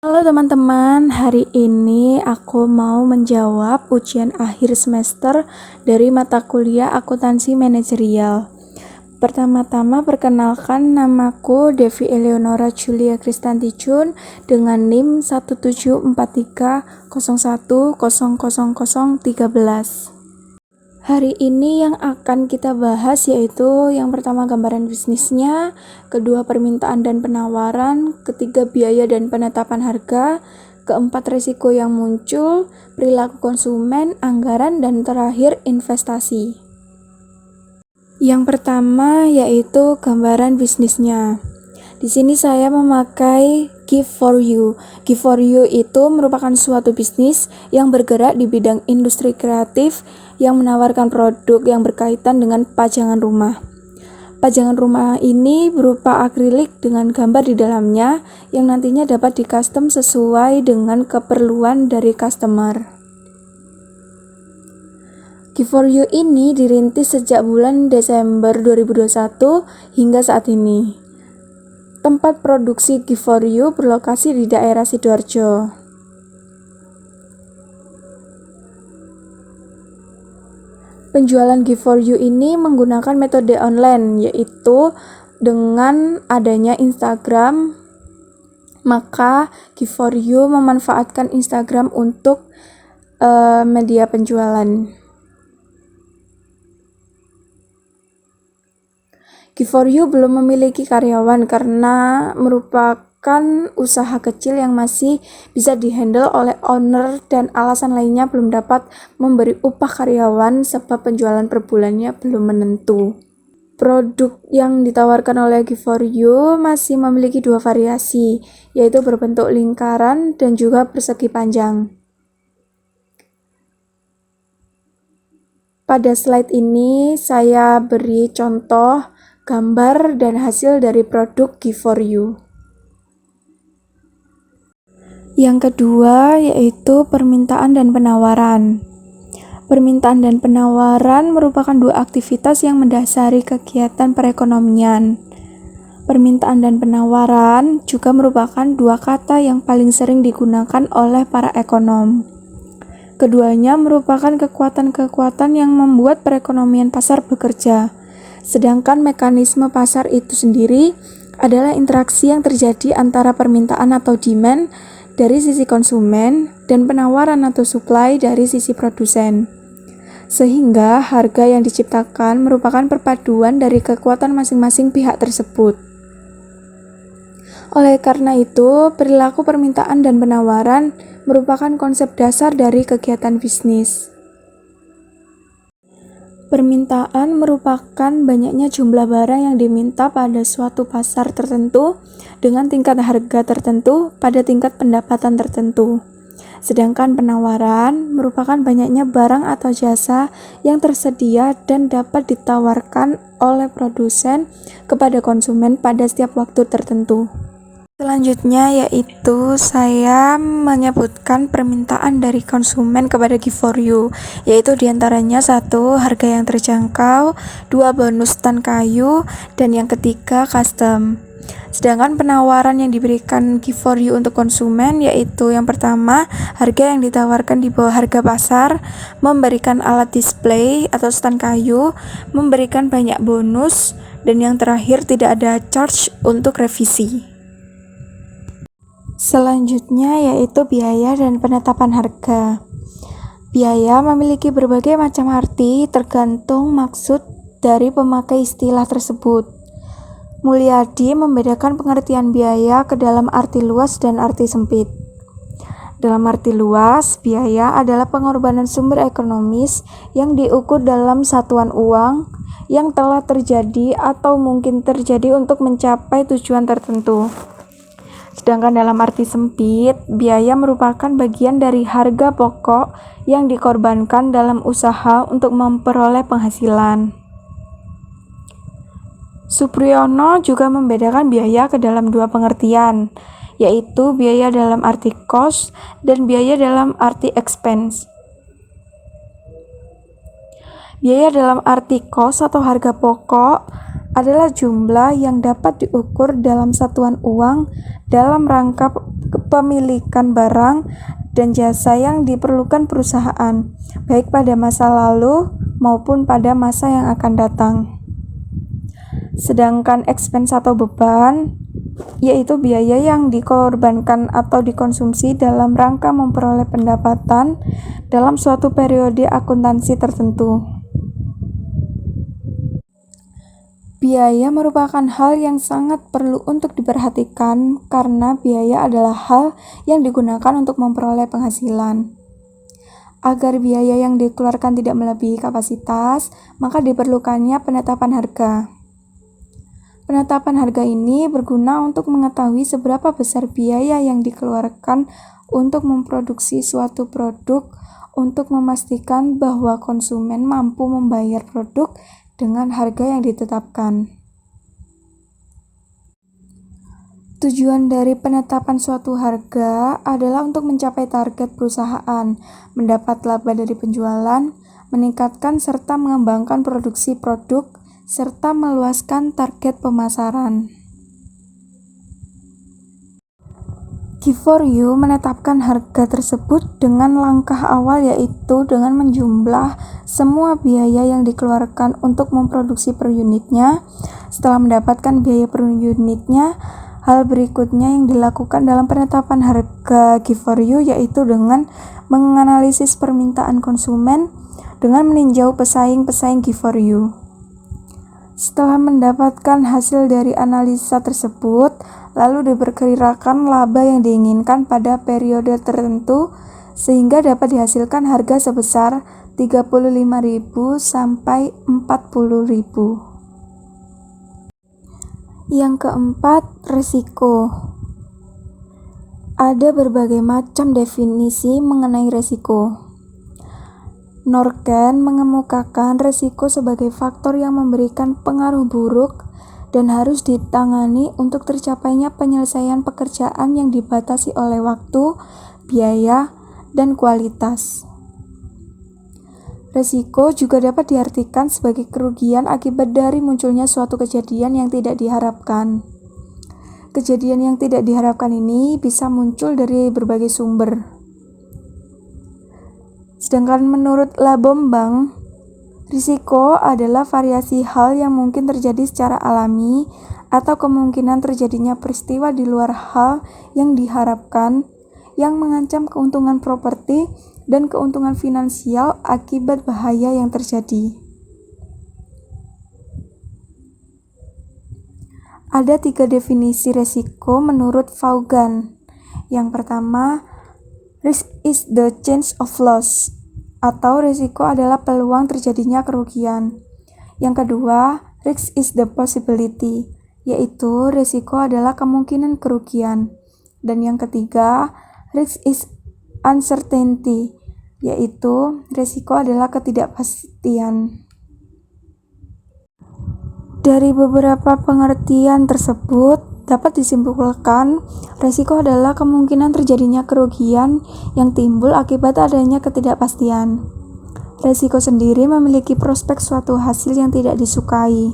Halo teman-teman, hari ini aku mau menjawab ujian akhir semester dari mata kuliah akuntansi manajerial. Pertama-tama perkenalkan, namaku Devi Eleonora Julia Kristanti Jun dengan NIM 17430100013. Hari ini yang akan kita bahas yaitu yang pertama gambaran bisnisnya, kedua permintaan dan penawaran, ketiga biaya dan penetapan harga, keempat risiko yang muncul, perilaku konsumen, anggaran, dan terakhir investasi. Yang pertama yaitu gambaran bisnisnya. Di sini saya memakai Gift4U. Gift4U itu merupakan suatu bisnis yang bergerak di bidang industri kreatif yang menawarkan produk yang berkaitan dengan pajangan rumah. Pajangan rumah ini berupa akrilik dengan gambar di dalamnya yang nantinya dapat di-custom sesuai dengan keperluan dari customer. Gift4U ini dirintis sejak bulan Desember 2021 hingga saat ini. Tempat produksi Gift4U berlokasi di daerah Sidoarjo. Penjualan Gift4U ini menggunakan metode online, yaitu dengan adanya Instagram. Maka Gift4U memanfaatkan Instagram untuk media penjualan. Gift4U belum memiliki karyawan karena merupakan usaha kecil yang masih bisa dihandle oleh owner dan alasan lainnya belum dapat memberi upah karyawan sebab penjualan per bulannya belum menentu. Produk yang ditawarkan oleh Gift4U masih memiliki dua variasi, yaitu berbentuk lingkaran dan juga persegi panjang. Pada slide ini saya beri contoh gambar dan hasil dari produk Gift4U. Yang kedua yaitu permintaan dan penawaran. Permintaan dan penawaran merupakan dua aktivitas yang mendasari kegiatan perekonomian. Permintaan dan penawaran juga merupakan dua kata yang paling sering digunakan oleh para ekonom. Keduanya merupakan kekuatan-kekuatan yang membuat perekonomian pasar bekerja. Sedangkan mekanisme pasar itu sendiri adalah interaksi yang terjadi antara permintaan atau demand dari sisi konsumen dan penawaran atau supply dari sisi produsen. Sehingga harga yang diciptakan merupakan perpaduan dari kekuatan masing-masing pihak tersebut. Oleh karena itu, perilaku permintaan dan penawaran merupakan konsep dasar dari kegiatan bisnis. Permintaan merupakan banyaknya jumlah barang yang diminta pada suatu pasar tertentu dengan tingkat harga tertentu pada tingkat pendapatan tertentu. Sedangkan penawaran merupakan banyaknya barang atau jasa yang tersedia dan dapat ditawarkan oleh produsen kepada konsumen pada setiap waktu tertentu. Selanjutnya yaitu saya menyebutkan permintaan dari konsumen kepada Gift4U, yaitu diantaranya 1. Harga yang terjangkau, 2. Bonus tan kayu, dan yang ketiga custom. Sedangkan penawaran yang diberikan Gift4U untuk konsumen yaitu yang pertama, harga yang ditawarkan di bawah harga pasar, memberikan alat display atau stand kayu, memberikan banyak bonus, dan yang terakhir tidak ada charge untuk revisi. Selanjutnya yaitu biaya dan penetapan harga. Biaya memiliki berbagai macam arti tergantung maksud dari pemakai istilah tersebut. Mulyadi membedakan pengertian biaya ke dalam arti luas dan arti sempit. Dalam arti luas, biaya adalah pengorbanan sumber ekonomis yang diukur dalam satuan uang yang telah terjadi atau mungkin terjadi untuk mencapai tujuan tertentu. Sedangkan dalam arti sempit, biaya merupakan bagian dari harga pokok yang dikorbankan dalam usaha untuk memperoleh penghasilan. Supriyono juga membedakan biaya ke dalam dua pengertian, yaitu biaya dalam arti cost dan biaya dalam arti expense. Biaya dalam arti cost atau harga pokok adalah jumlah yang dapat diukur dalam satuan uang dalam rangka kepemilikan barang dan jasa yang diperlukan perusahaan, baik pada masa lalu maupun pada masa yang akan datang. Sedangkan expense atau beban yaitu biaya yang dikorbankan atau dikonsumsi dalam rangka memperoleh pendapatan dalam suatu periode akuntansi tertentu. Biaya merupakan hal yang sangat perlu untuk diperhatikan karena biaya adalah hal yang digunakan untuk memperoleh penghasilan. Agar biaya yang dikeluarkan tidak melebihi kapasitas, maka diperlukannya penetapan harga. Penetapan harga ini berguna untuk mengetahui seberapa besar biaya yang dikeluarkan untuk memproduksi suatu produk untuk memastikan bahwa konsumen mampu membayar produk dengan harga yang ditetapkan. Tujuan dari penetapan suatu harga adalah untuk mencapai target perusahaan, mendapat laba dari penjualan, meningkatkan serta mengembangkan produksi produk, serta meluaskan target pemasaran. Key4U menetapkan harga tersebut dengan langkah awal yaitu dengan menjumlah semua biaya yang dikeluarkan untuk memproduksi per unitnya. Setelah mendapatkan biaya per unitnya, hal berikutnya yang dilakukan dalam penetapan harga Key4U yaitu dengan menganalisis permintaan konsumen dengan meninjau pesaing-pesaing Key4U. Setelah mendapatkan hasil dari analisa tersebut, lalu diperkirakan laba yang diinginkan pada periode tertentu sehingga dapat dihasilkan harga sebesar 35.000 sampai 40.000. Yang keempat, risiko. Ada berbagai macam definisi mengenai risiko. Norken mengemukakan risiko sebagai faktor yang memberikan pengaruh buruk dan harus ditangani untuk tercapainya penyelesaian pekerjaan yang dibatasi oleh waktu, biaya, dan kualitas. Risiko juga dapat diartikan sebagai kerugian akibat dari munculnya suatu kejadian yang tidak diharapkan. Kejadian yang tidak diharapkan ini bisa muncul dari berbagai sumber. Sedangkan menurut Labombang, risiko adalah variasi hal yang mungkin terjadi secara alami atau kemungkinan terjadinya peristiwa di luar hal yang diharapkan yang mengancam keuntungan properti dan keuntungan finansial akibat bahaya yang terjadi. Ada 3 definisi risiko menurut Vaughan. Yang pertama, risk is the chance of loss, atau risiko adalah peluang terjadinya kerugian. Yang kedua, risk is the possibility, yaitu risiko adalah kemungkinan kerugian. Dan yang ketiga, risk is uncertainty, yaitu risiko adalah ketidakpastian. Dari beberapa pengertian tersebut, dapat disimpulkan, risiko adalah kemungkinan terjadinya kerugian yang timbul akibat adanya ketidakpastian. Risiko sendiri memiliki prospek suatu hasil yang tidak disukai.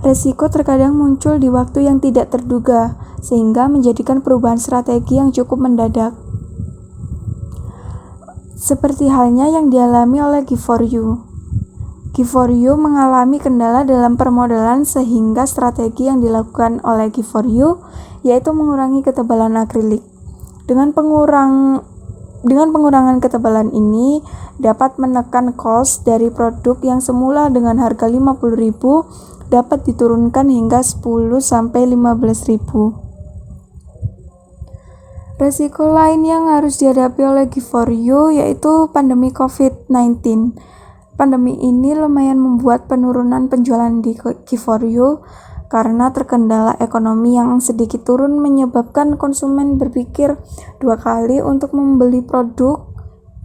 Risiko terkadang muncul di waktu yang tidak terduga, sehingga menjadikan perubahan strategi yang cukup mendadak. Seperti halnya yang dialami oleh Key4U. Key4U mengalami kendala dalam permodalan sehingga strategi yang dilakukan oleh Key4U yaitu mengurangi ketebalan akrilik. Dengan pengurangan ketebalan ini dapat menekan cost dari produk yang semula dengan harga 50.000 dapat diturunkan hingga 10 sampai 15.000. Resiko lain yang harus dihadapi oleh Key4U yaitu pandemi COVID-19. Pandemi ini lumayan membuat penurunan penjualan di Key4U karena terkendala ekonomi yang sedikit turun menyebabkan konsumen berpikir 2 kali untuk membeli produk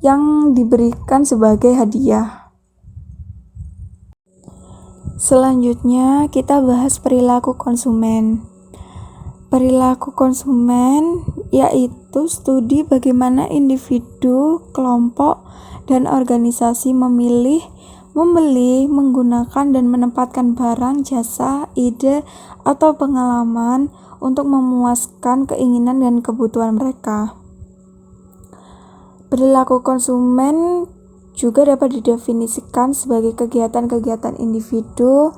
yang diberikan sebagai hadiah. Selanjutnya kita bahas perilaku konsumen. Perilaku konsumen yaitu studi bagaimana individu, kelompok, dan organisasi memilih, membeli, menggunakan dan menempatkan barang, jasa, ide, atau pengalaman untuk memuaskan keinginan dan kebutuhan mereka. Perilaku konsumen juga dapat didefinisikan sebagai kegiatan-kegiatan individu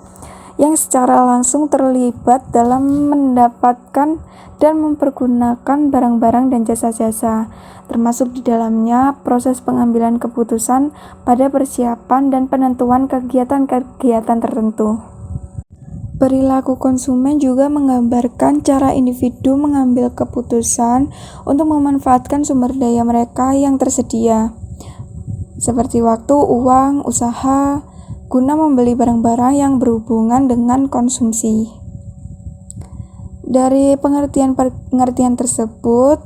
yang secara langsung terlibat dalam mendapatkan dan mempergunakan barang-barang dan jasa-jasa, termasuk di dalamnya proses pengambilan keputusan pada persiapan dan penentuan kegiatan-kegiatan tertentu. Perilaku konsumen juga menggambarkan cara individu mengambil keputusan untuk memanfaatkan sumber daya mereka yang tersedia, seperti waktu, uang, usaha, guna membeli barang-barang yang berhubungan dengan konsumsi. Dari pengertian tersebut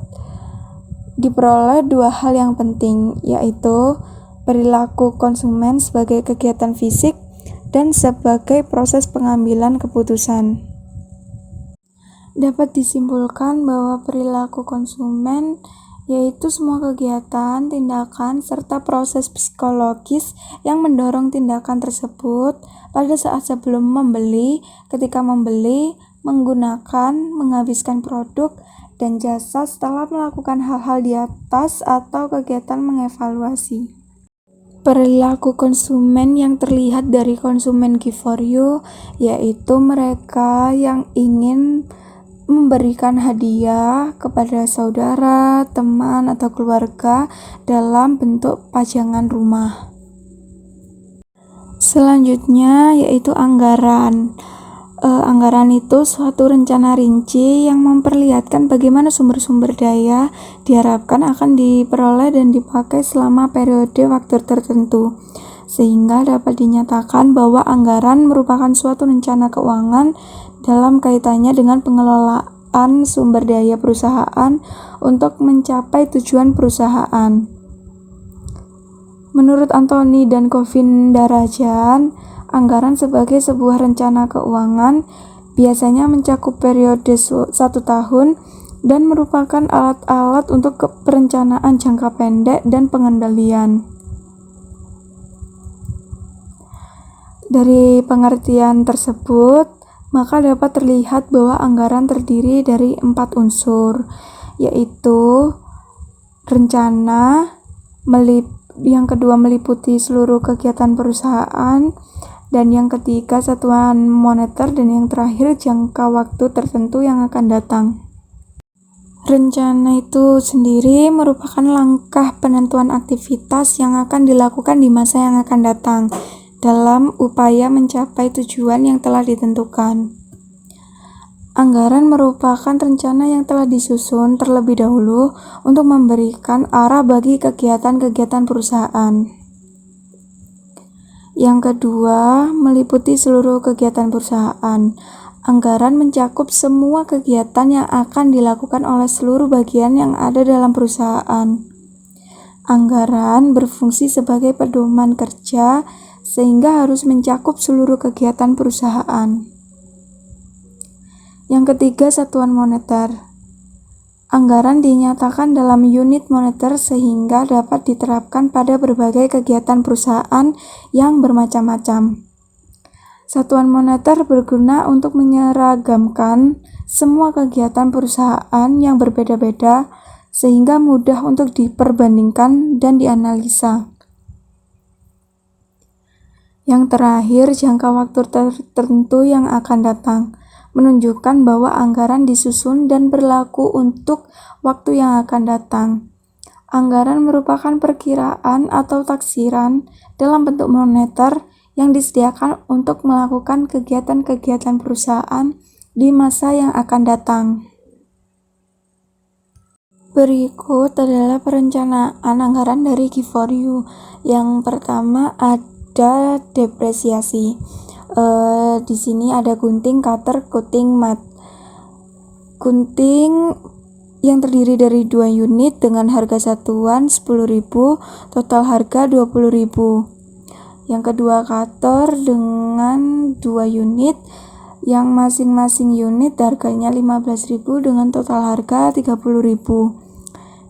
diperoleh dua hal yang penting, yaitu perilaku konsumen sebagai kegiatan fisik dan sebagai proses pengambilan keputusan. Dapat disimpulkan bahwa perilaku konsumen yaitu semua kegiatan, tindakan, serta proses psikologis yang mendorong tindakan tersebut pada saat sebelum membeli, ketika membeli, menggunakan, menghabiskan produk dan jasa setelah melakukan hal-hal di atas atau kegiatan mengevaluasi. Perilaku konsumen yang terlihat dari konsumen Giveforyu yaitu mereka yang ingin memberikan hadiah kepada saudara, teman, atau keluarga dalam bentuk pajangan rumah. Selanjutnya yaitu anggaran. Anggaran itu suatu rencana rinci yang memperlihatkan bagaimana sumber-sumber daya diharapkan akan diperoleh dan dipakai selama periode waktu tertentu, sehingga dapat dinyatakan bahwa anggaran merupakan suatu rencana keuangan dalam kaitannya dengan pengelolaan sumber daya perusahaan untuk mencapai tujuan perusahaan. Menurut Anthony dan Govindarajan, anggaran sebagai sebuah rencana keuangan biasanya mencakup periode 1 tahun dan merupakan alat-alat untuk perencanaan jangka pendek dan pengendalian. Dari pengertian tersebut, maka dapat terlihat bahwa anggaran terdiri dari 4 unsur, yaitu rencana, yang kedua meliputi seluruh kegiatan perusahaan, dan yang ketiga satuan moneter, dan yang terakhir jangka waktu tertentu yang akan datang. Rencana itu sendiri merupakan langkah penentuan aktivitas yang akan dilakukan di masa yang akan datang dalam upaya mencapai tujuan yang telah ditentukan. Anggaran merupakan rencana yang telah disusun terlebih dahulu untuk memberikan arah bagi kegiatan-kegiatan perusahaan. Yang kedua, meliputi seluruh kegiatan perusahaan. Anggaran mencakup semua kegiatan yang akan dilakukan oleh seluruh bagian yang ada dalam perusahaan. Anggaran berfungsi sebagai pedoman kerja sehingga harus mencakup seluruh kegiatan perusahaan. Yang ketiga, satuan moneter. Anggaran dinyatakan dalam unit moneter sehingga dapat diterapkan pada berbagai kegiatan perusahaan yang bermacam-macam. Satuan moneter berguna untuk menyeragamkan semua kegiatan perusahaan yang berbeda-beda sehingga mudah untuk diperbandingkan dan dianalisa. Yang terakhir, jangka waktu tertentu yang akan datang, menunjukkan bahwa anggaran disusun dan berlaku untuk waktu yang akan datang. Anggaran merupakan perkiraan atau taksiran dalam bentuk moneter yang disediakan untuk melakukan kegiatan-kegiatan perusahaan di masa yang akan datang. Berikut adalah perencanaan anggaran dari Giveforyu. Yang pertama ada depresiasi. Di sini ada gunting, cutter, cutting, mat. Gunting yang terdiri dari 2 unit dengan harga satuan 10.000, total harga 20.000. Yang kedua cutter dengan 2 unit yang masing-masing unit harganya 15.000 dengan total harga 30.000.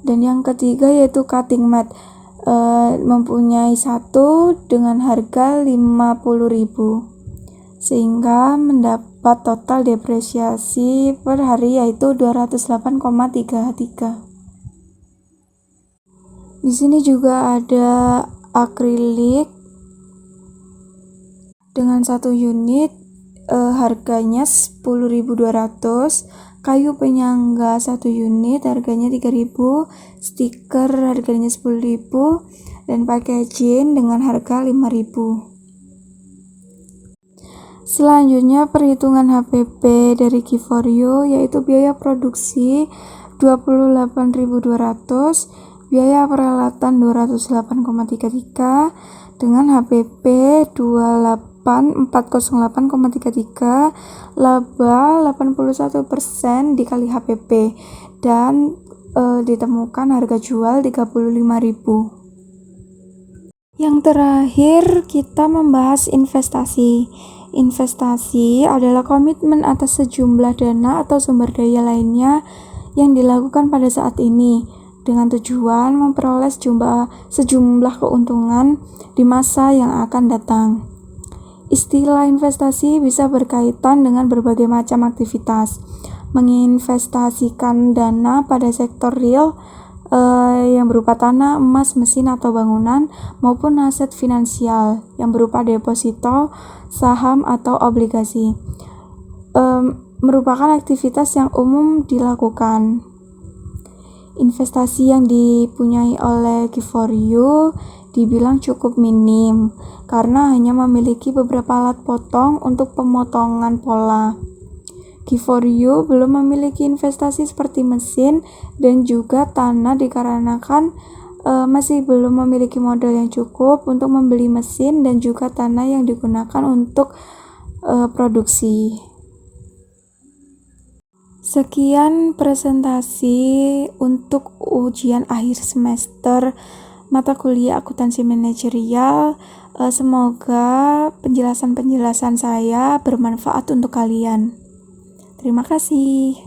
Dan yang ketiga yaitu cutting mat. mempunyai satu dengan harga 50.000, sehingga mendapat total depresiasi per hari yaitu 208,33. Di sini juga ada akrilik dengan satu unit harganya 10.200, kayu penyangga 1 unit harganya 3.000, stiker harganya 10.000, dan packaging dengan harga 5.000. Selanjutnya perhitungan HPP dari Giforio, yaitu biaya produksi 28.200, biaya peralatan 208,33, dengan HPP 28408,33, laba 81% dikali HPP, dan ditemukan harga jual 35.000. Yang terakhir kita membahas investasi. Investasi adalah komitmen atas sejumlah dana atau sumber daya lainnya yang dilakukan pada saat ini dengan tujuan memperoleh sejumlah keuntungan di masa yang akan datang. Istilah investasi bisa berkaitan dengan berbagai macam aktivitas. Menginvestasikan dana pada sektor real yang berupa tanah, emas, mesin atau bangunan, maupun aset finansial yang berupa deposito, saham atau obligasi, merupakan aktivitas yang umum dilakukan. Investasi yang dipunyai oleh Giforio dibilang cukup minim karena hanya memiliki beberapa alat potong untuk pemotongan pola. Giforio belum memiliki investasi seperti mesin dan juga tanah dikarenakan masih belum memiliki modal yang cukup untuk membeli mesin dan juga tanah yang digunakan untuk produksi. Sekian presentasi untuk ujian akhir semester mata kuliah akuntansi manajerial. Semoga penjelasan-penjelasan saya bermanfaat untuk kalian. Terima kasih.